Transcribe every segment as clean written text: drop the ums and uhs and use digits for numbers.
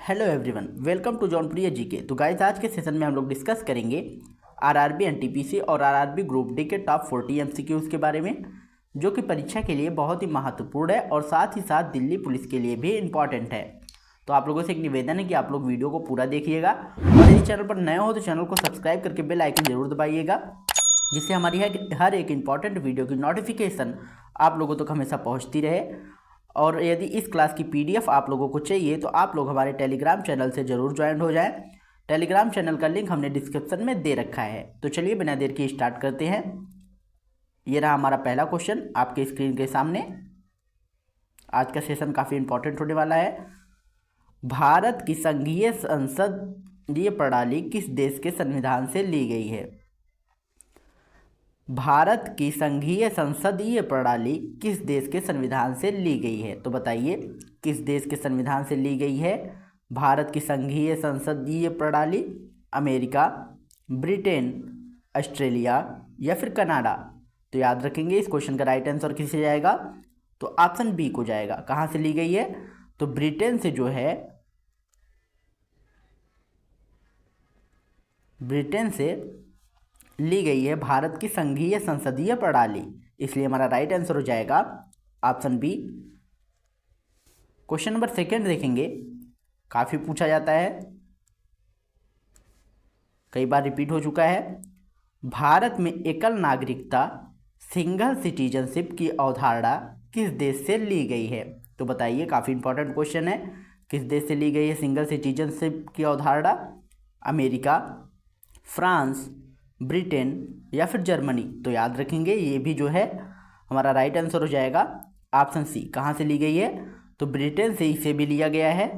Hello everyone, welcome to Jaunpriya GK. तो guys, आज के सेशन में हम लोग डिस्कस करेंगे आरआरबी एनटीपीसी और आरआरबी ग्रुप डी के टॉप 40 एमसीक्यूज के बारे में, जो कि परीक्षा के लिए बहुत ही महत्वपूर्ण है और साथ ही साथ दिल्ली पुलिस के लिए भी इम्पॉर्टेंट है। तो आप लोगों से एक निवेदन है कि आप लोग वीडियो को पूरा देखिएगा और यदि चैनल पर नए हो तो चैनल को सब्सक्राइब करके बेल आइकन जरूर दबाइएगा, जिससे हमारी हर एक इम्पॉर्टेंट वीडियो की नोटिफिकेशन आप लोगों तक हमेशा पहुँचती रहे। और यदि इस क्लास की पीडीएफ आप लोगों को चाहिए तो आप लोग हमारे टेलीग्राम चैनल से ज़रूर ज्वाइन हो जाएं। टेलीग्राम चैनल का लिंक हमने डिस्क्रिप्शन में दे रखा है। तो चलिए बिना देर के स्टार्ट करते हैं। ये रहा हमारा पहला क्वेश्चन आपके स्क्रीन के सामने। आज का सेशन काफ़ी इंपॉर्टेंट होने वाला है। भारत की संघीय संसदीय प्रणाली किस देश के संविधान से ली गई है? भारत की संघीय संसदीय प्रणाली किस देश के संविधान से ली गई है? तो बताइए किस देश के संविधान से ली गई है भारत की संघीय संसदीय प्रणाली? अमेरिका, ब्रिटेन, ऑस्ट्रेलिया या फिर कनाडा? तो याद रखेंगे इस क्वेश्चन का राइट आंसर किसे जाएगा? तो ऑप्शन बी को जाएगा। कहाँ से ली गई है? तो ब्रिटेन से जो है, ब्रिटेन से ली गई है भारत की संघीय संसदीय प्रणाली, इसलिए हमारा राइट आंसर हो जाएगा option B. Question number second देखेंगे। काफ़ी पूछा जाता है, कई बार रिपीट हो चुका है। भारत में एकल नागरिकता सिंगल सिटीजनशिप की अवधारणा किस देश से ली गई है? तो बताइए, काफ़ी इंपॉर्टेंट क्वेश्चन है। किस देश से ली गई है सिंगल सिटीजनशिप की अवधारणा? अमेरिका, फ्रांस, ब्रिटेन या फिर जर्मनी? तो याद रखेंगे ये भी जो है हमारा राइट आंसर हो जाएगा ऑप्शन सी। कहाँ से ली गई है? तो ब्रिटेन से इसे भी लिया गया है,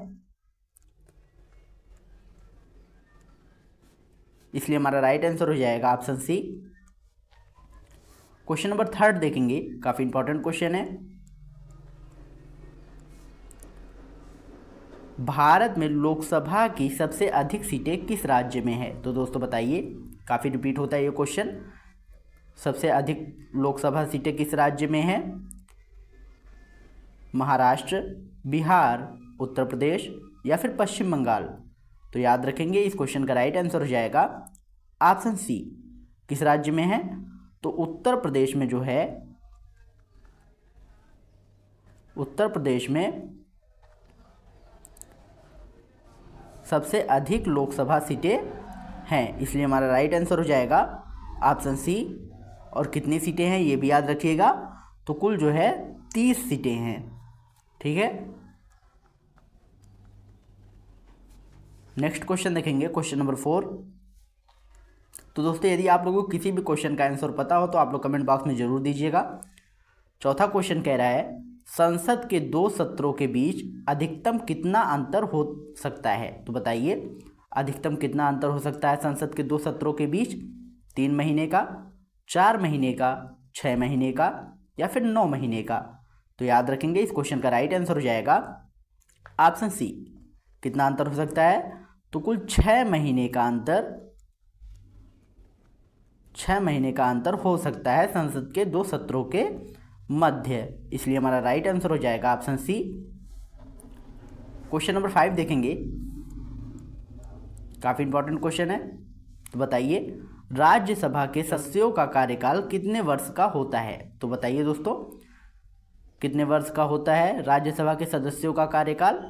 इसलिए हमारा राइट आंसर हो जाएगा option C. Question number third देखेंगे। काफ़ी इंपॉर्टेंट क्वेश्चन है। भारत में लोकसभा की सबसे अधिक सीटें किस राज्य में है? तो दोस्तों बताइए, काफ़ी रिपीट होता है ये क्वेश्चन। सबसे अधिक लोकसभा सीटें किस राज्य में है? महाराष्ट्र, बिहार, उत्तर प्रदेश या फिर पश्चिम बंगाल? तो याद रखेंगे इस क्वेश्चन का राइट आंसर हो जाएगा ऑप्शन सी। किस राज्य में है? तो उत्तर प्रदेश में जो है, उत्तर प्रदेश में सबसे अधिक लोकसभा सीटें हैं, इसलिए हमारा राइट आंसर हो जाएगा ऑप्शन सी। और कितनी सीटें हैं ये भी याद रखिएगा। तो कुल जो है 30 सीटें हैं। ठीक है, नेक्स्ट क्वेश्चन देखेंगे, क्वेश्चन नंबर 4। तो दोस्तों, यदि आप लोगों को किसी भी क्वेश्चन का आंसर पता हो तो आप लोग कमेंट बॉक्स में जरूर दीजिएगा। चौथा क्वेश्चन कह रहा है, संसद के 2 सत्रों के बीच अधिकतम कितना अंतर हो सकता है? तो बताइए, अधिकतम कितना अंतर हो सकता है संसद के 2 सत्रों के बीच? 3 महीने का, 4 महीने का, 6 महीने का या फिर 9 महीने का? तो याद रखेंगे इस क्वेश्चन का राइट आंसर हो जाएगा ऑप्शन सी। कितना अंतर हो सकता है? तो कुल 6 महीने का अंतर, 6 महीने का अंतर हो सकता है संसद के 2 सत्रों के मध्य, इसलिए हमारा राइट आंसर हो जाएगा ऑप्शन सी। क्वेश्चन नंबर 5 देखेंगे। काफ़ी इंपॉर्टेंट क्वेश्चन है। तो बताइए, राज्यसभा के सदस्यों का कार्यकाल कितने वर्ष का होता है? तो बताइए दोस्तों, कितने वर्ष का होता है राज्यसभा के सदस्यों का कार्यकाल?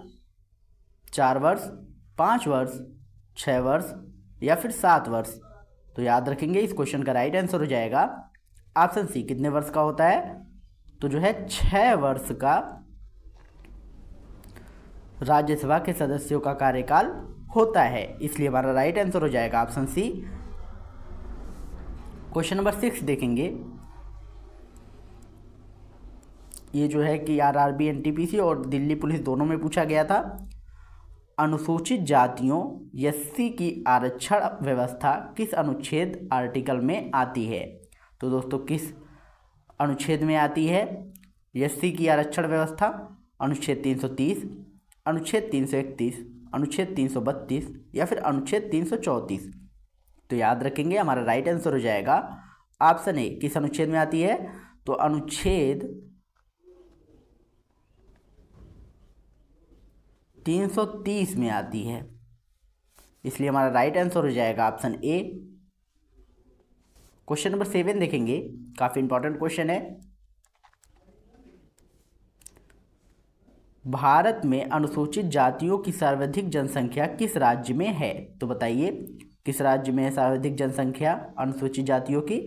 4 वर्ष, 5 वर्ष, 6 वर्ष या फिर 7 वर्ष? तो याद रखेंगे इस क्वेश्चन का राइट आंसर हो जाएगा ऑप्शन सी। कितने वर्ष का होता है? तो जो है 6 वर्ष का राज्यसभा के सदस्यों का कार्यकाल होता है, इसलिए हमारा राइट आंसर हो जाएगा ऑप्शन सी। क्वेश्चन नंबर 6 देखेंगे। ये जो है कि आरआरबी एनटीपीसी और दिल्ली पुलिस दोनों में पूछा गया था। अनुसूचित जातियों एससी की आरक्षण व्यवस्था किस अनुच्छेद आर्टिकल में आती है? तो दोस्तों, किस अनुच्छेद में आती है एससी की आरक्षण व्यवस्था? अनुच्छेद 330, अनुच्छेद 331, अनुच्छेद 332 या फिर अनुच्छेद 334? तो याद रखेंगे हमारा राइट आंसर हो जाएगा ऑप्शन ए। किस अनुच्छेद में आती है? तो अनुच्छेद 330 में आती है, इसलिए हमारा राइट आंसर हो जाएगा ऑप्शन ए। क्वेश्चन नंबर 7 देखेंगे, काफ़ी इंपॉर्टेंट क्वेश्चन है। भारत में अनुसूचित जातियों की सर्वाधिक जनसंख्या किस राज्य में है? तो बताइए किस राज्य में है सर्वाधिक जनसंख्या अनुसूचित जातियों की?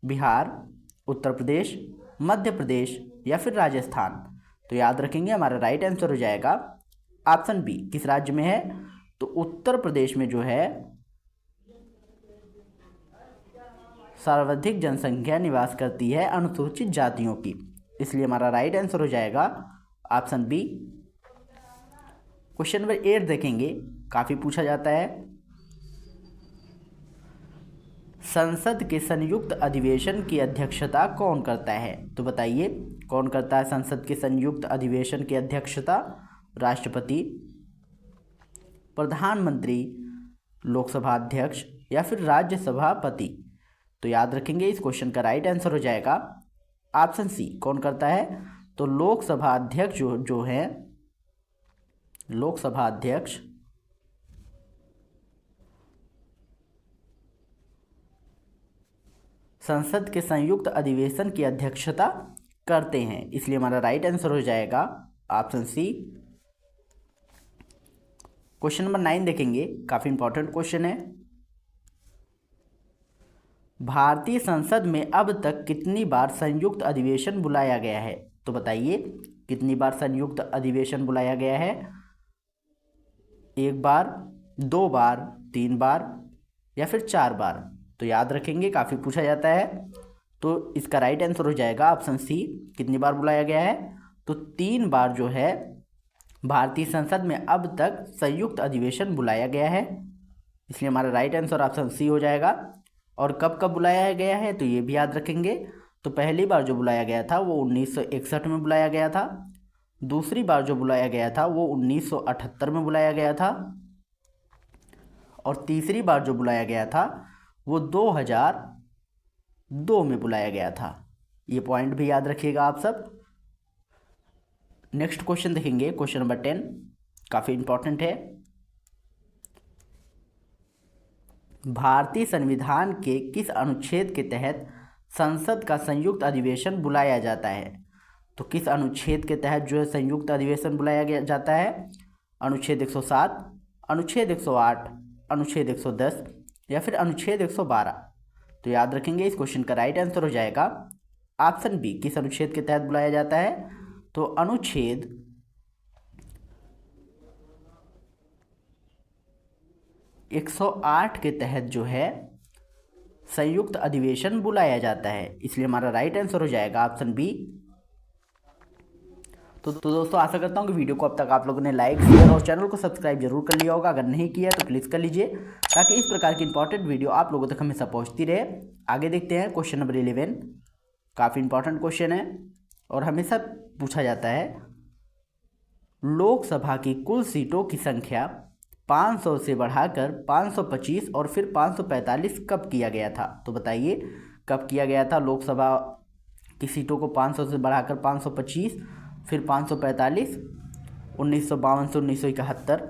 बिहार, उत्तर प्रदेश, मध्य प्रदेश या फिर राजस्थान? तो याद रखेंगे हमारा राइट आंसर हो जाएगा ऑप्शन बी। किस राज्य में है? तो उत्तर प्रदेश में जो है सर्वाधिक जनसंख्या निवास करती है अनुसूचित जातियों की, इसलिए हमारा राइट आंसर हो जाएगा ऑप्शन बी। क्वेश्चन नंबर 8 देखेंगे, काफ़ी पूछा जाता है। संसद के संयुक्त अधिवेशन की अध्यक्षता कौन करता है? तो बताइए कौन करता है संसद के संयुक्त अधिवेशन की अध्यक्षता? राष्ट्रपति, प्रधानमंत्री, लोकसभा अध्यक्ष या फिर राज्यसभापति? तो याद रखेंगे इस क्वेश्चन का राइट आंसर हो जाएगा ऑप्शन सी। कौन करता है? तो लोकसभा अध्यक्ष जो है लोकसभा अध्यक्ष संसद के संयुक्त अधिवेशन की अध्यक्षता करते हैं, इसलिए हमारा राइट आंसर हो जाएगा ऑप्शन सी। क्वेश्चन नंबर 9 देखेंगे, काफ़ी इंपॉर्टेंट क्वेश्चन है। भारतीय संसद में अब तक कितनी बार संयुक्त अधिवेशन बुलाया गया है? तो बताइए कितनी बार संयुक्त अधिवेशन बुलाया गया है? 1 बार, 2 बार, 3 बार या फिर 4 बार? तो याद रखेंगे काफ़ी पूछा जाता है, तो इसका राइट आंसर हो जाएगा ऑप्शन सी। कितनी बार बुलाया गया है? तो 3 बार जो है भारतीय संसद में अब तक संयुक्त अधिवेशन बुलाया गया है, इसलिए हमारा राइट आंसर ऑप्शन सी हो जाएगा। और कब कब बुलाया गया है तो ये भी याद रखेंगे। तो पहली बार जो बुलाया गया था वो 1961 में बुलाया गया था, दूसरी बार जो बुलाया गया था वो 1978 में बुलाया गया था, और तीसरी बार जो बुलाया गया था वो 2002 में बुलाया गया था। ये पॉइंट भी याद रखिएगा आप सब। नेक्स्ट क्वेश्चन देखेंगे, क्वेश्चन नंबर 10, काफ़ी इंपॉर्टेंट है। भारतीय संविधान के किस अनुच्छेद के तहत संसद का संयुक्त अधिवेशन बुलाया जाता है? तो किस अनुच्छेद के तहत जो है संयुक्त अधिवेशन बुलाया जाता है? अनुच्छेद 107, अनुच्छेद 108, अनुच्छेद 110 या फिर अनुच्छेद 112? तो याद रखेंगे इस क्वेश्चन का राइट आंसर हो जाएगा ऑप्शन बी। किस अनुच्छेद के तहत बुलाया जाता है? तो अनुच्छेद 108 के तहत जो है संयुक्त अधिवेशन बुलाया जाता है, इसलिए हमारा राइट आंसर हो जाएगा ऑप्शन बी। तो दोस्तों आशा करता हूँ कि वीडियो को अब तक आप लोगों ने लाइक, शेयर और चैनल को सब्सक्राइब जरूर कर लिया होगा। अगर नहीं किया तो प्लीज़ कर लीजिए, ताकि इस प्रकार की इंपॉर्टेंट वीडियो आप लोगों तक हमेशा पहुँचती रहे। आगे देखते हैं क्वेश्चन नंबर 11, काफ़ी इंपॉर्टेंट क्वेश्चन है और हमेशा पूछा जाता है। लोकसभा की कुल सीटों की संख्या 500 से बढ़ाकर 525 और फिर 545 कब किया गया था? तो बताइए कब किया गया था लोकसभा की सीटों को 500 से बढ़ाकर 525 फिर 545? 1952 से 1971,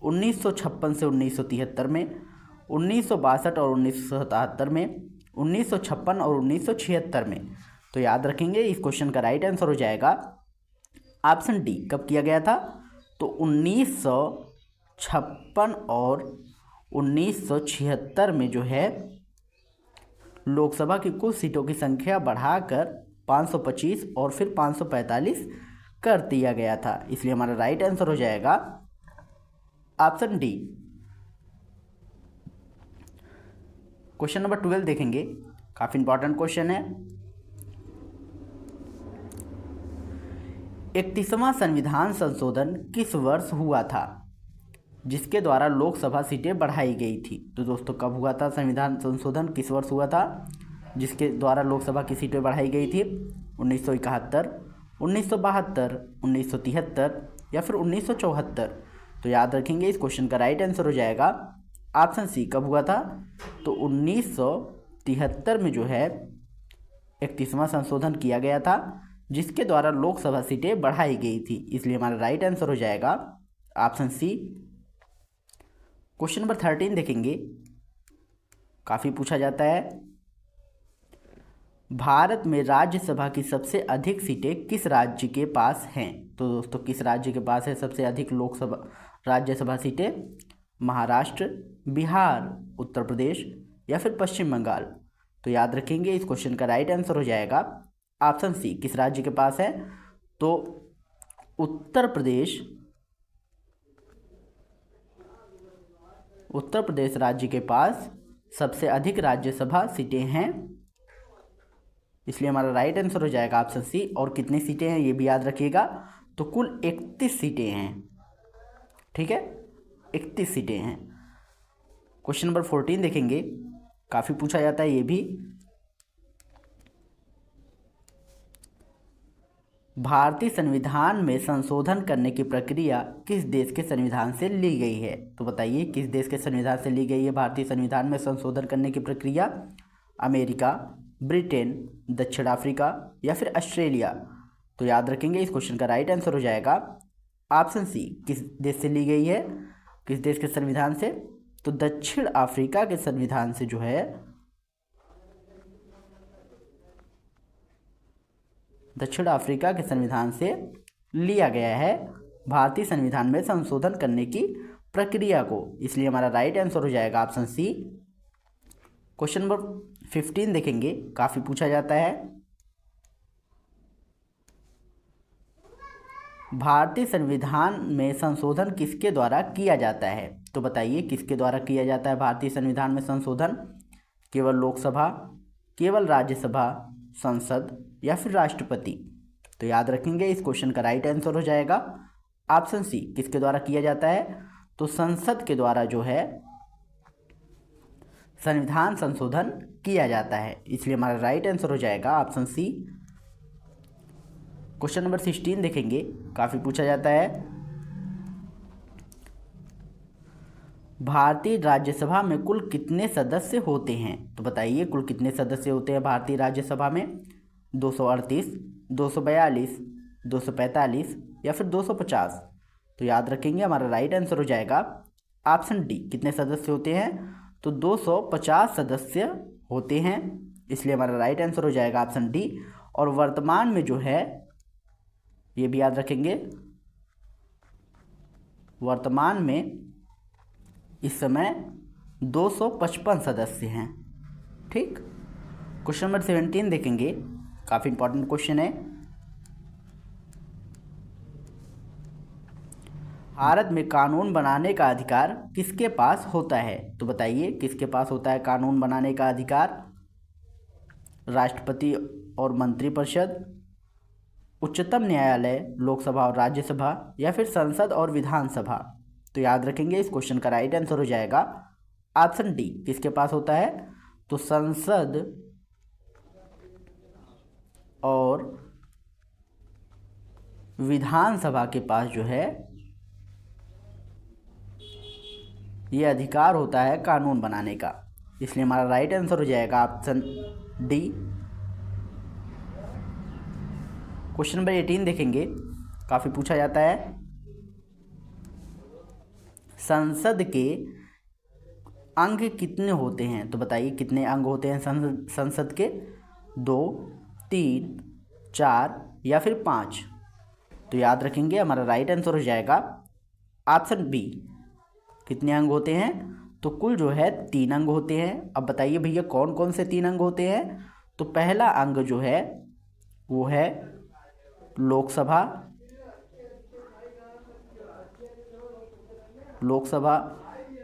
1956 से 1973 में, 1962 और 1977 में, 1956 और 1976 में? तो याद रखेंगे इस क्वेश्चन का राइट आंसर हो जाएगा ऑप्शन डी। कब किया गया था? तो 1956 और 1976 में जो है लोकसभा की कुल सीटों की संख्या बढ़ाकर 525 और फिर 545 कर दिया गया था, इसलिए हमारा राइट आंसर हो जाएगा ऑप्शन डी। क्वेश्चन नंबर 12 देखेंगे, काफ़ी इंपॉर्टेंट क्वेश्चन है। 31वां संविधान संशोधन किस वर्ष हुआ था जिसके द्वारा लोकसभा सीटें बढ़ाई गई थी? तो दोस्तों कब हुआ था संविधान संशोधन, किस वर्ष हुआ था जिसके द्वारा लोकसभा की सीटें बढ़ाई गई थी? 1971, 1972, 1973 या फिर 1974? तो याद रखेंगे इस क्वेश्चन का राइट आंसर हो जाएगा ऑप्शन सी। कब हुआ था? तो 1973 में जो है 31वां संशोधन किया गया था जिसके द्वारा लोकसभा सीटें बढ़ाई गई थी, इसलिए हमारा राइट आंसर हो जाएगा ऑप्शन सी। क्वेश्चन नंबर 13 देखेंगे, काफ़ी पूछा जाता है। भारत में राज्यसभा की सबसे अधिक सीटें किस राज्य के पास हैं? तो दोस्तों किस राज्य के पास है सबसे अधिक लोकसभा राज्यसभा सीटें? महाराष्ट्र, बिहार, उत्तर प्रदेश या फिर पश्चिम बंगाल? तो याद रखेंगे इस क्वेश्चन का राइट आंसर हो जाएगा ऑप्शन सी। किस राज्य के पास है? तो उत्तर प्रदेश राज्य के पास सबसे अधिक राज्यसभा सीटें हैं, इसलिए हमारा राइट आंसर हो जाएगा ऑप्शन सी। और कितनी सीटें हैं ये भी याद रखिएगा, तो कुल 31 सीटें हैं। ठीक है, 31 सीटें हैं। क्वेश्चन नंबर 14 देखेंगे, काफ़ी पूछा जाता है ये भी। भारतीय संविधान में संशोधन करने की प्रक्रिया किस देश के संविधान से ली गई है? तो बताइए किस देश के संविधान से ली गई है भारतीय संविधान में संशोधन करने की प्रक्रिया? अमेरिका, ब्रिटेन, दक्षिण अफ्रीका या फिर ऑस्ट्रेलिया? तो याद रखेंगे इस क्वेश्चन का राइट आंसर हो जाएगा ऑप्शन सी। किस देश से ली गई है, किस देश के संविधान से? तो दक्षिण अफ्रीका के संविधान से जो है, दक्षिण अफ्रीका के संविधान से लिया गया है भारतीय संविधान में संशोधन करने की प्रक्रिया को, इसलिए हमारा राइट आंसर हो जाएगा ऑप्शन सी। क्वेश्चन नंबर 15 देखेंगे, काफ़ी पूछा जाता है। भारतीय संविधान में संशोधन किसके द्वारा किया जाता है? तो बताइए किसके द्वारा किया जाता है भारतीय संविधान में संशोधन? केवल लोकसभा, केवल राज्यसभा, संसद या फिर राष्ट्रपति? तो याद रखेंगे इस क्वेश्चन का राइट आंसर हो जाएगा ऑप्शन सी। किसके द्वारा किया जाता है? तो संसद के द्वारा जो है संविधान संशोधन किया जाता है, इसलिए हमारा राइट आंसर हो जाएगा ऑप्शन सी। क्वेश्चन नंबर 16 देखेंगे, काफ़ी पूछा जाता है। भारतीय राज्यसभा में कुल कितने सदस्य होते हैं? तो बताइए कुल कितने सदस्य होते हैं भारतीय राज्यसभा में? 238, 242, 245 या फिर 250? तो याद रखेंगे हमारा राइट आंसर हो जाएगा ऑप्शन डी। कितने सदस्य होते हैं? तो 250 सदस्य होते हैं, इसलिए हमारा राइट आंसर हो जाएगा ऑप्शन डी। और वर्तमान में जो है, ये भी याद रखेंगे, वर्तमान में इस समय 255 सदस्य हैं। ठीक। क्वेश्चन नंबर 17 देखेंगे, काफ़ी इंपॉर्टेंट क्वेश्चन है। भारत में कानून बनाने का अधिकार किसके पास होता है? तो बताइए किसके पास होता है कानून बनाने का अधिकार? राष्ट्रपति और मंत्रिपरिषद, उच्चतम न्यायालय, लोकसभा और राज्यसभा या फिर संसद और विधानसभा? तो याद रखेंगे इस क्वेश्चन का राइट आंसर हो जाएगा ऑप्शन डी। किसके पास होता है? तो संसद और विधानसभा के पास जो है ये अधिकार होता है कानून बनाने का, इसलिए हमारा राइट आंसर हो जाएगा ऑप्शन डी। क्वेश्चन नंबर 18 देखेंगे, काफ़ी पूछा जाता है। संसद के अंग कितने होते हैं? तो बताइए कितने अंग होते हैं संसद के? 2, 3, 4 या फिर 5? तो याद रखेंगे हमारा राइट आंसर हो जाएगा ऑप्शन बी। कितने अंग होते हैं? तो कुल जो है 3 अंग होते हैं। अब बताइए भैया कौन कौन से 3 अंग होते हैं? तो पहला अंग जो है वो है लोकसभा,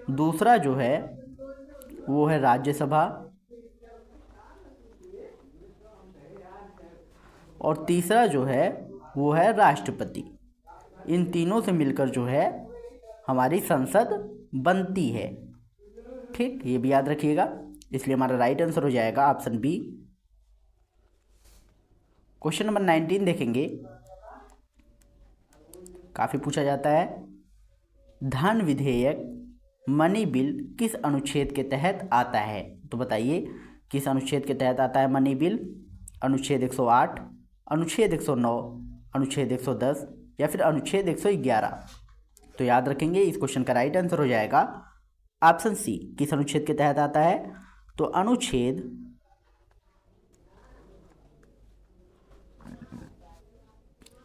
दूसरा जो है वो है राज्यसभा, और तीसरा जो है वो है राष्ट्रपति। इन तीनों से मिलकर जो है हमारी संसद बनती है। ठीक, ये भी याद रखिएगा, इसलिए हमारा राइट आंसर हो जाएगा ऑप्शन बी। क्वेश्चन नंबर 19 देखेंगे, काफ़ी पूछा जाता है। धन विधेयक मनी बिल किस अनुच्छेद के तहत आता है? तो बताइए किस अनुच्छेद के तहत आता है मनी बिल? अनुच्छेद 108, अनुच्छेद 109, अनुच्छेद 110 या फिर अनुच्छेद 111? तो याद रखेंगे इस क्वेश्चन का राइट आंसर हो जाएगा ऑप्शन सी। किस अनुच्छेद के तहत आता है? तो अनुच्छेद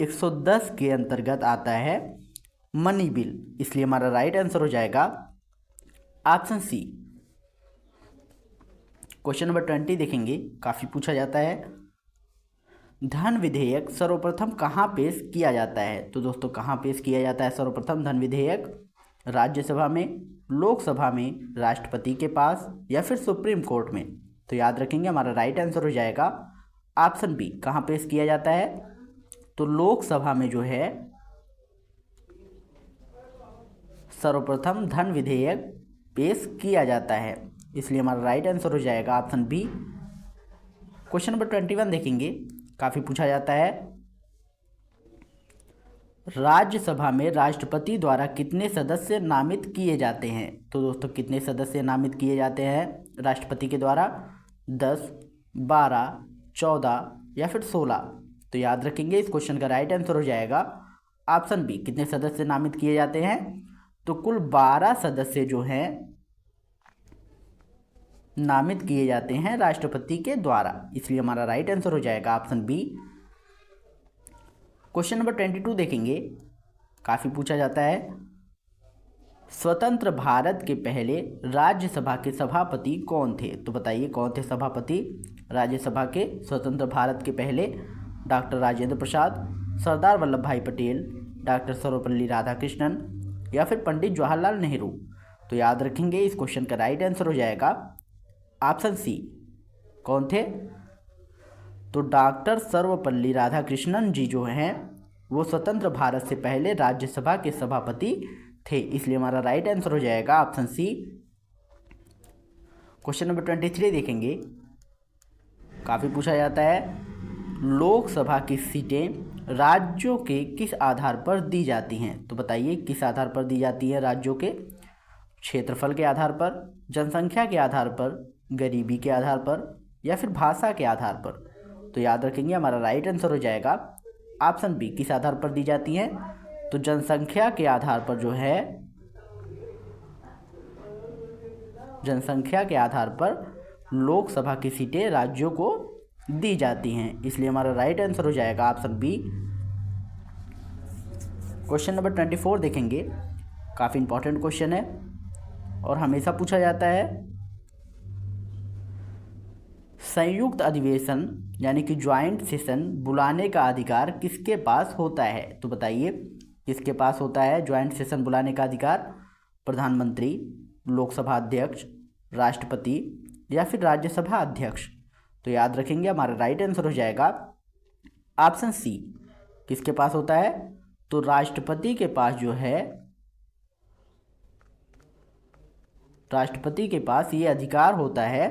110 के अंतर्गत आता है मनी बिल, इसलिए हमारा राइट आंसर हो जाएगा ऑप्शन सी। क्वेश्चन नंबर 20 देखेंगे, काफ़ी पूछा जाता है। धन विधेयक सर्वप्रथम कहाँ पेश किया जाता है? तो दोस्तों कहाँ पेश किया जाता है सर्वप्रथम धन विधेयक? राज्यसभा में, लोकसभा में, राष्ट्रपति के पास या फिर सुप्रीम कोर्ट में? तो याद रखेंगे हमारा राइट आंसर हो जाएगा ऑप्शन बी। कहाँ पेश किया जाता है? तो लोकसभा में जो है सर्वप्रथम धन विधेयक पेश किया जाता है, इसलिए हमारा राइट आंसर हो जाएगा ऑप्शन बी। क्वेश्चन नंबर 21 देखेंगे, काफ़ी पूछा जाता है। राज्यसभा में राष्ट्रपति द्वारा कितने सदस्य नामित किए जाते हैं? तो दोस्तों कितने सदस्य नामित किए जाते हैं राष्ट्रपति के द्वारा? 10, 12, 14 या फिर 16? तो याद रखेंगे इस क्वेश्चन का राइट आंसर हो जाएगा ऑप्शन बी। कितने सदस्य नामित किए जाते हैं? तो कुल 12 सदस्य जो हैं नामित किए जाते हैं राष्ट्रपति के द्वारा, इसलिए हमारा राइट आंसर हो जाएगा ऑप्शन बी। क्वेश्चन नंबर 22 देखेंगे, काफ़ी पूछा जाता है। स्वतंत्र भारत के पहले राज्यसभा के सभापति कौन थे? तो बताइए कौन थे सभापति राज्यसभा के स्वतंत्र भारत के पहले? डॉक्टर राजेंद्र प्रसाद, सरदार वल्लभ भाई पटेल, डॉक्टर सर्वपल्ली राधाकृष्णन या फिर पंडित जवाहरलाल नेहरू? तो याद रखेंगे इस क्वेश्चन का राइट आंसर हो जाएगा ऑप्शन सी। कौन थे? तो डॉक्टर सर्वपल्ली राधाकृष्णन जी जो हैं वो स्वतंत्र भारत से पहले राज्यसभा के सभापति थे, इसलिए हमारा राइट आंसर हो जाएगा ऑप्शन सी। क्वेश्चन नंबर 23 देखेंगे, काफ़ी पूछा जाता है। लोकसभा की सीटें राज्यों के किस आधार पर दी जाती हैं? तो बताइए किस आधार पर दी जाती है राज्यों के? क्षेत्रफल के आधार पर, जनसंख्या के आधार पर, गरीबी के आधार पर या फिर भाषा के आधार पर? तो याद रखेंगे हमारा राइट आंसर हो जाएगा ऑप्शन बी। किस आधार पर दी जाती हैं? तो जनसंख्या के आधार पर जो है, जनसंख्या के आधार पर लोकसभा की सीटें राज्यों को दी जाती हैं, इसलिए हमारा राइट आंसर हो जाएगा ऑप्शन बी। क्वेश्चन नंबर 24 देखेंगे, काफ़ी इंपॉर्टेंट क्वेश्चन है और हमेशा पूछा जाता है। संयुक्त अधिवेशन यानी कि ज्वाइंट सेशन बुलाने का अधिकार किसके पास होता है? तो बताइए किसके पास होता है ज्वाइंट सेशन बुलाने का अधिकार? प्रधानमंत्री, लोकसभा अध्यक्ष, राष्ट्रपति या फिर राज्यसभा अध्यक्ष? तो याद रखेंगे हमारा राइट आंसर हो जाएगा ऑप्शन सी। किसके पास होता है? तो राष्ट्रपति के पास जो है, राष्ट्रपति के पास ये अधिकार होता है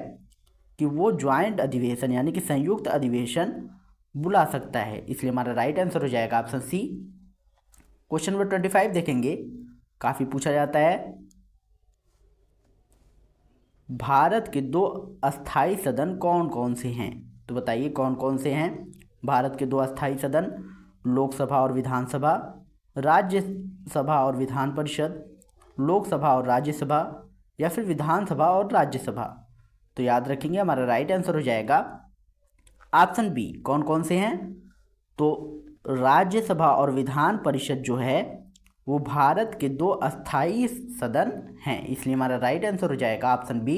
कि वो ज्वाइंट अधिवेशन यानी कि संयुक्त अधिवेशन बुला सकता है, इसलिए हमारा राइट आंसर हो जाएगा ऑप्शन सी। क्वेश्चन नंबर 25 देखेंगे, काफ़ी पूछा जाता है। भारत के 2 अस्थाई सदन कौन कौन से हैं? तो बताइए कौन कौन से हैं भारत के 2 अस्थाई सदन? लोकसभा और विधानसभा, राज्यसभा और विधान परिषद, लोकसभा और राज्यसभा या फिर विधानसभा और राज्यसभा? तो याद रखेंगे हमारा राइट आंसर हो जाएगा ऑप्शन बी। कौन कौन से हैं? तो राज्यसभा और विधान परिषद जो है वो भारत के 2 अस्थाई सदन हैं, इसलिए हमारा राइट आंसर हो जाएगा ऑप्शन बी।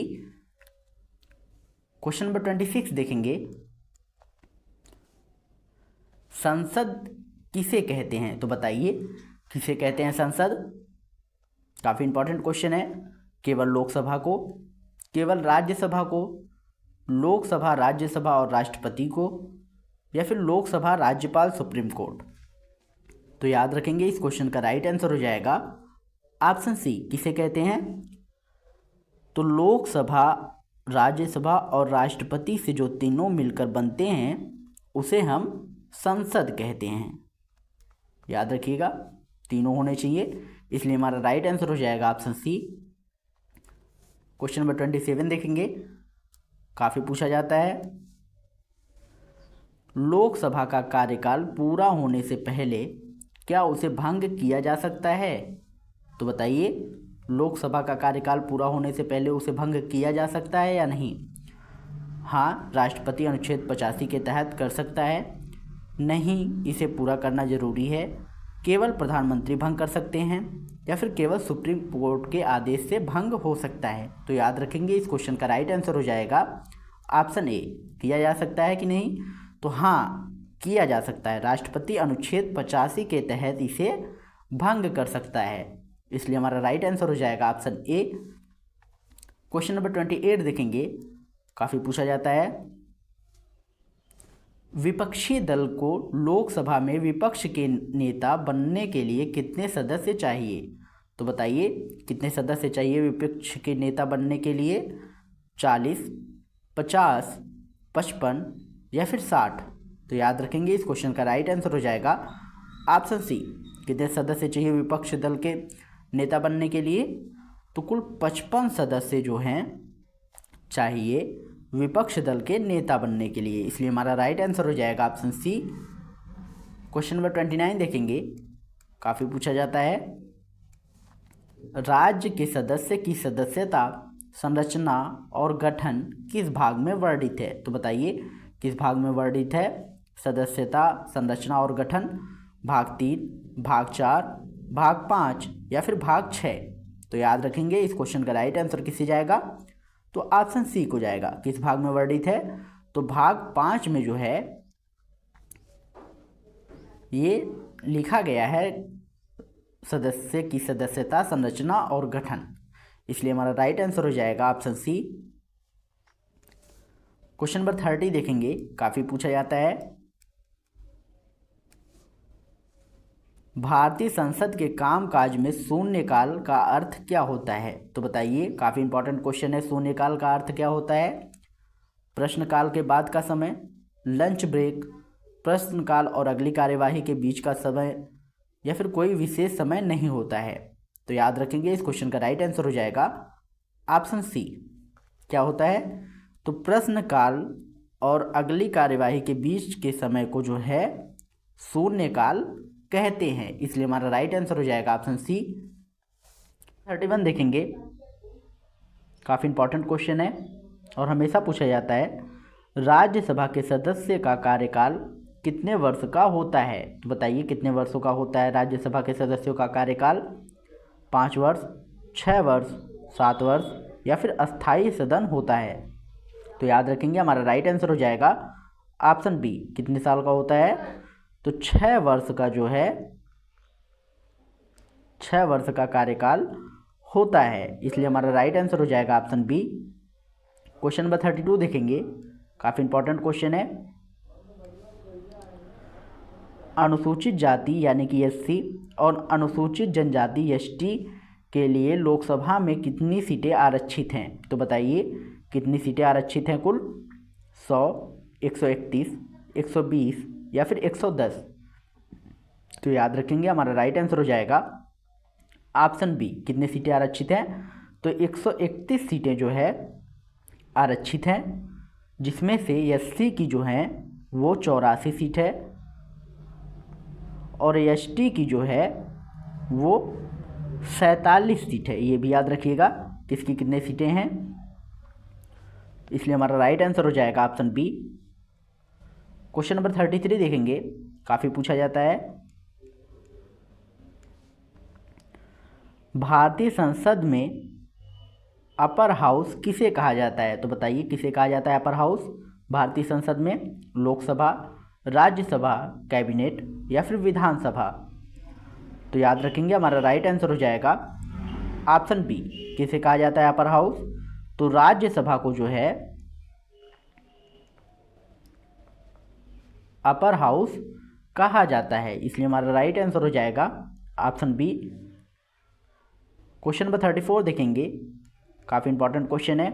क्वेश्चन नंबर 26 देखेंगे, संसद किसे कहते हैं? तो बताइए किसे कहते हैं संसद? काफ़ी इंपॉर्टेंट क्वेश्चन है। केवल लोकसभा को, केवल राज्यसभा को, लोकसभा, राज्यसभा और राष्ट्रपति को या फिर लोकसभा, राज्यपाल, सुप्रीम कोर्ट? तो याद रखेंगे इस क्वेश्चन का राइट आंसर हो जाएगा ऑप्शन सी। किसे कहते हैं? तो लोकसभा, राज्यसभा और राष्ट्रपति से जो तीनों मिलकर बनते हैं उसे हम संसद कहते हैं। याद रखिएगा तीनों होने चाहिए, इसलिए हमारा राइट आंसर हो जाएगा ऑप्शन सी। क्वेश्चन नंबर 27 देखेंगे, काफ़ी पूछा जाता है। लोकसभा का कार्यकाल पूरा होने से पहले क्या उसे भंग किया जा सकता है? तो बताइए लोकसभा का कार्यकाल पूरा होने से पहले उसे भंग किया जा सकता है या नहीं। हाँ, राष्ट्रपति अनुच्छेद 85 के तहत कर सकता है। नहीं, इसे पूरा करना जरूरी है। केवल प्रधानमंत्री भंग कर सकते हैं या फिर केवल सुप्रीम कोर्ट के आदेश से भंग हो सकता है। तो याद रखेंगे इस क्वेश्चन का राइट आंसर हो जाएगा ऑप्शन ए, किया जा सकता है कि नहीं। तो हाँ, किया जा सकता है। राष्ट्रपति अनुच्छेद 85 के तहत इसे भंग कर सकता है, इसलिए हमारा राइट आंसर हो जाएगा ऑप्शन ए। क्वेश्चन नंबर 28 देखेंगे, काफ़ी पूछा जाता है। विपक्षी दल को लोकसभा में विपक्ष के नेता बनने के लिए कितने सदस्य चाहिए। तो बताइए कितने सदस्य चाहिए विपक्ष के नेता बनने के लिए। 40, 50, 55 या फिर 60। तो याद रखेंगे इस क्वेश्चन का राइट आंसर हो जाएगा ऑप्शन सी, कितने सदस्य चाहिए विपक्ष दल के नेता बनने के लिए। तो कुल 55 सदस्य जो हैं चाहिए विपक्ष दल के नेता बनने के लिए, इसलिए हमारा राइट आंसर हो जाएगा ऑप्शन सी। क्वेश्चन नंबर 29 देखेंगे, काफ़ी पूछा जाता है। राज्य के सदस्य की सदस्यता, संरचना और गठन किस भाग में वर्णित है। तो बताइए किस भाग में वर्णित है। सदस्यता, संरचना और गठन, भाग 3, भाग 4, भाग 5 या फिर भाग 6। तो याद रखेंगे इस क्वेश्चन का राइट आंसर किससे जाएगा। तो ऑप्शन सी को जाएगा। किस भाग में वर्णित है। तो भाग 5 में जो है ये लिखा गया है सदस्य की सदस्यता, संरचना और गठन, इसलिए हमारा राइट आंसर हो जाएगा ऑप्शन सी। क्वेश्चन नंबर 30 देखेंगे, काफ़ी पूछा जाता है। भारतीय संसद के कामकाज में शून्यकाल का अर्थ क्या होता है। तो बताइए, काफ़ी इंपॉर्टेंट क्वेश्चन है। शून्यकाल का अर्थ क्या होता है। प्रश्नकाल के बाद का समय, लंच ब्रेक, प्रश्नकाल और अगली कार्यवाही के बीच का समय या फिर कोई विशेष समय नहीं होता है। तो याद रखेंगे इस क्वेश्चन का राइट आंसर हो जाएगा ऑप्शन सी। क्या होता है। तो प्रश्नकाल और अगली कार्यवाही के बीच के समय को जो है शून्यकाल कहते हैं, इसलिए हमारा राइट आंसर हो जाएगा ऑप्शन सी। 31 देखेंगे, काफ़ी इंपॉर्टेंट क्वेश्चन है और हमेशा पूछा जाता है। राज्यसभा के सदस्य का कार्यकाल कितने वर्ष का होता है। तो बताइए कितने वर्षों का होता है राज्यसभा के सदस्यों का कार्यकाल। 5 वर्ष, 6 वर्ष, 7 वर्ष या फिर अस्थायी सदन होता है। तो याद रखेंगे हमारा राइट आंसर हो जाएगा ऑप्शन बी, कितने साल का होता है। तो 6 वर्ष का जो है 6 वर्ष का कार्यकाल होता है, इसलिए हमारा राइट आंसर हो जाएगा ऑप्शन बी। क्वेश्चन नंबर 32 देखेंगे, काफ़ी इंपॉर्टेंट क्वेश्चन है। अनुसूचित जाति यानी कि एससी और अनुसूचित जनजाति एसटी के लिए लोकसभा में कितनी सीटें आरक्षित हैं। तो बताइए कितनी सीटें आरक्षित हैं कुल। 100, 131, 120 या फिर 110। तो याद रखेंगे हमारा राइट आंसर हो जाएगा ऑप्शन बी, कितने सीटें आरक्षित हैं। तो 131 सीटें जो है आरक्षित हैं, जिसमें से एससी की जो हैं वो 84 सीट है और एसटी की जो है वो 47 सीट है। ये भी याद रखिएगा किसकी कितने सीटें हैं, इसलिए हमारा राइट आंसर हो जाएगा ऑप्शन बी। क्वेश्चन नंबर 33 देखेंगे, काफ़ी पूछा जाता है। भारतीय संसद में अपर हाउस किसे कहा जाता है। तो बताइए किसे कहा जाता है अपर हाउस भारतीय संसद में। लोकसभा, राज्यसभा, कैबिनेट या फिर विधानसभा। तो याद रखेंगे हमारा राइट आंसर हो जाएगा ऑप्शन बी, किसे कहा जाता है अपर हाउस। तो राज्यसभा को जो है अपर हाउस कहा जाता है, इसलिए हमारा राइट आंसर हो जाएगा ऑप्शन बी। क्वेश्चन नंबर 34 देखेंगे, काफ़ी इंपॉर्टेंट क्वेश्चन है।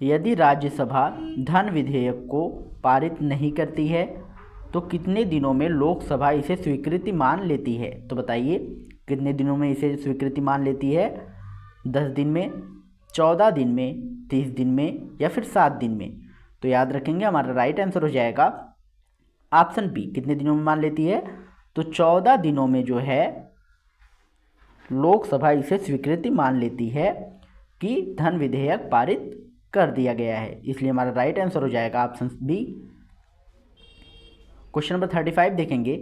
यदि राज्यसभा धन विधेयक को पारित नहीं करती है तो कितने दिनों में लोकसभा इसे स्वीकृति मान लेती है। तो बताइए कितने दिनों में इसे स्वीकृति मान लेती है। 10 दिन में, 14 दिन में, 30 दिन में या फिर 7 दिन में। तो याद रखेंगे हमारा राइट आंसर हो जाएगा ऑप्शन बी, कितने दिनों में मान लेती है। तो 14 दिनों में जो है लोकसभा इसे स्वीकृति मान लेती है कि धन विधेयक पारित कर दिया गया है, इसलिए हमारा राइट आंसर हो जाएगा ऑप्शन बी। क्वेश्चन नंबर 35 देखेंगे,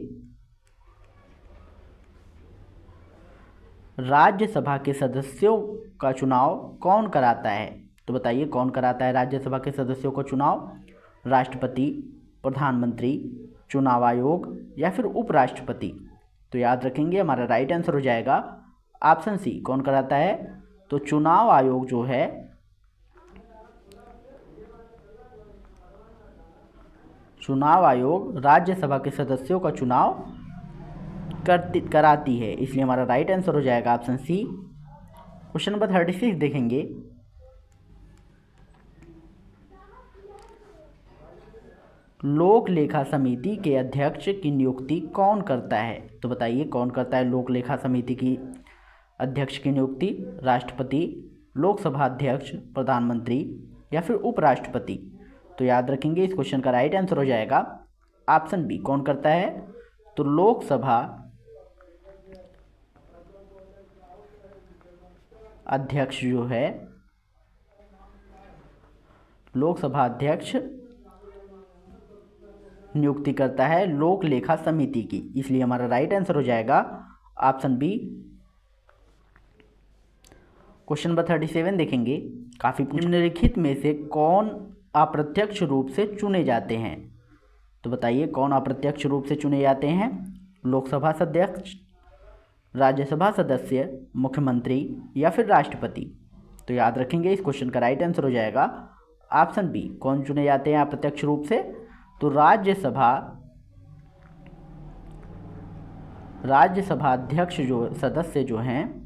राज्यसभा के सदस्यों का चुनाव कौन कराता है? तो बताइए कौन कराता है राज्यसभा के सदस्यों का चुनाव? राष्ट्रपति, प्रधानमंत्री, चुनाव आयोग या फिर उपराष्ट्रपति? तो याद रखेंगे हमारा राइट आंसर हो जाएगा ऑप्शन सी, कौन कराता है? तो चुनाव आयोग जो है चुनाव आयोग राज्यसभा के सदस्यों का चुनाव कराती है, इसलिए हमारा राइट आंसर हो जाएगा ऑप्शन सी। क्वेश्चन नंबर 36 देखेंगे, लोक लेखा समिति के अध्यक्ष की नियुक्ति कौन करता है? तो बताइए कौन करता है लोक लेखा समिति की अध्यक्ष की नियुक्ति? राष्ट्रपति, लोकसभा अध्यक्ष, प्रधानमंत्री या फिर उपराष्ट्रपति? तो याद रखेंगे इस क्वेश्चन का राइट आंसर हो जाएगा ऑप्शन बी, कौन करता है? तो लोकसभा अध्यक्ष जो है लोकसभा अध्यक्ष नियुक्ति करता है लोक लेखा समिति की, इसलिए हमारा राइट आंसर हो जाएगा ऑप्शन बी। क्वेश्चन नंबर 37 देखेंगे, काफी निम्नलिखित में से कौन अप्रत्यक्ष रूप से चुने जाते हैं? तो बताइए कौन अप्रत्यक्ष रूप से चुने जाते हैं? लोकसभा अध्यक्ष, राज्यसभा सदस्य, मुख्यमंत्री या फिर राष्ट्रपति? तो याद रखेंगे इस क्वेश्चन का राइट आंसर हो जाएगा ऑप्शन बी, कौन चुने जाते हैं अप्रत्यक्ष रूप से? तो राज्यसभा अध्यक्ष जो सदस्य जो हैं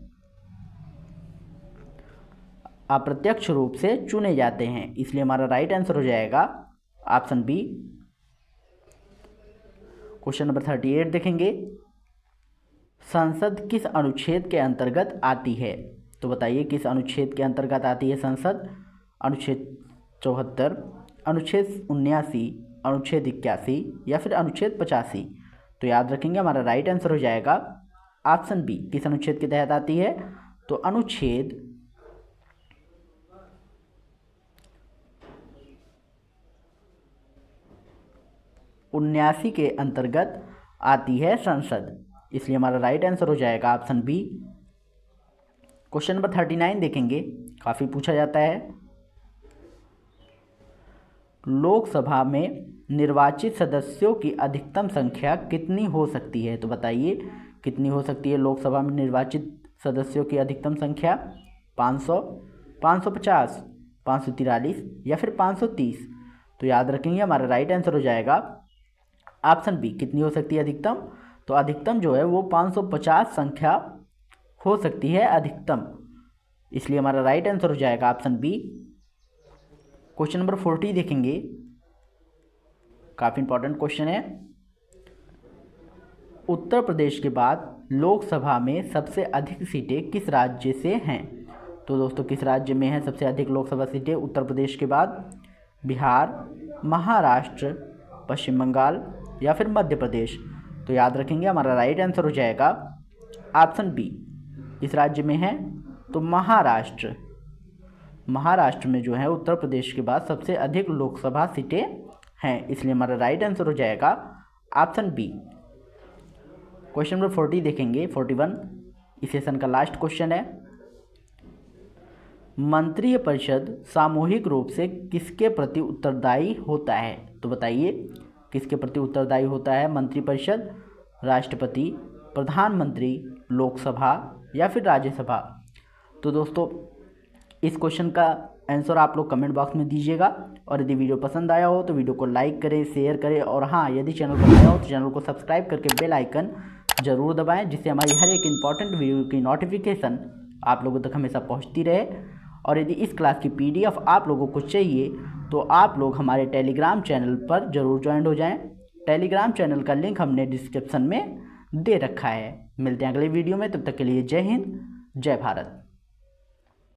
अप्रत्यक्ष रूप से चुने जाते हैं, इसलिए हमारा राइट आंसर हो जाएगा ऑप्शन बी। क्वेश्चन नंबर 38 देखेंगे, संसद किस अनुच्छेद के अंतर्गत आती है? तो बताइए किस अनुच्छेद के अंतर्गत आती है संसद? अनुच्छेद 74, अनुच्छेद 79, अनुच्छेद 81 या फिर अनुच्छेद 85? तो याद रखेंगे हमारा राइट आंसर हो जाएगा ऑप्शन बी, किस अनुच्छेद के तहत आती है? तो अनुच्छेद 79 के अंतर्गत आती है संसद, इसलिए हमारा राइट आंसर हो जाएगा ऑप्शन बी। क्वेश्चन नंबर 39 देखेंगे, काफ़ी पूछा जाता है, लोकसभा में निर्वाचित सदस्यों की अधिकतम संख्या कितनी हो सकती है? तो बताइए कितनी हो सकती है लोकसभा में निर्वाचित सदस्यों की अधिकतम संख्या? 500, 550, 543 या फिर 530? तो याद रखेंगे हमारा राइट आंसर हो जाएगा ऑप्शन बी, कितनी हो सकती है अधिकतम? तो अधिकतम जो है वो 550 संख्या हो सकती है अधिकतम, इसलिए हमारा राइट आंसर हो जाएगा ऑप्शन बी। क्वेश्चन नंबर 40 देखेंगे, काफ़ी इंपॉर्टेंट क्वेश्चन है, उत्तर प्रदेश के बाद लोकसभा में सबसे अधिक सीटें किस राज्य से हैं? तो दोस्तों किस राज्य में है सबसे अधिक लोकसभा सीटें उत्तर प्रदेश के बाद? बिहार, महाराष्ट्र, पश्चिम बंगाल या फिर मध्य प्रदेश? तो याद रखेंगे हमारा राइट आंसर हो जाएगा ऑप्शन बी, किस राज्य में है? तो महाराष्ट्र। महाराष्ट्र में जो है उत्तर प्रदेश के बाद सबसे अधिक लोकसभा सीटें हैं, इसलिए हमारा राइट आंसर हो जाएगा ऑप्शन बी। क्वेश्चन नंबर 40 देखेंगे, 41 इस सेशन का लास्ट क्वेश्चन है, मंत्रिय परिषद सामूहिक रूप से किसके प्रति उत्तरदायी होता है? तो बताइए किसके प्रति उत्तरदायी होता है मंत्रिपरिषद? राष्ट्रपति, प्रधानमंत्री, लोकसभा या फिर राज्यसभा? तो दोस्तों इस क्वेश्चन का आंसर आप लोग कमेंट बॉक्स में दीजिएगा, और यदि वीडियो पसंद आया हो तो वीडियो को लाइक करें, शेयर करें, और हाँ यदि चैनल पर नया हो तो चैनल को सब्सक्राइब करके बेल आइकन जरूर दबाएं, जिससे हमारी हर एक इंपॉर्टेंट वीडियो की नोटिफिकेशन आप लोगों तक हमेशा पहुँचती रहे। और यदि इस क्लास की PDF आप लोगों को चाहिए तो आप लोग हमारे टेलीग्राम चैनल पर ज़रूर ज्वाइन हो जाएं। टेलीग्राम चैनल का लिंक हमने डिस्क्रिप्शन में दे रखा है। मिलते हैं अगले वीडियो में, तब तक के लिए जय हिंद, जय भारत।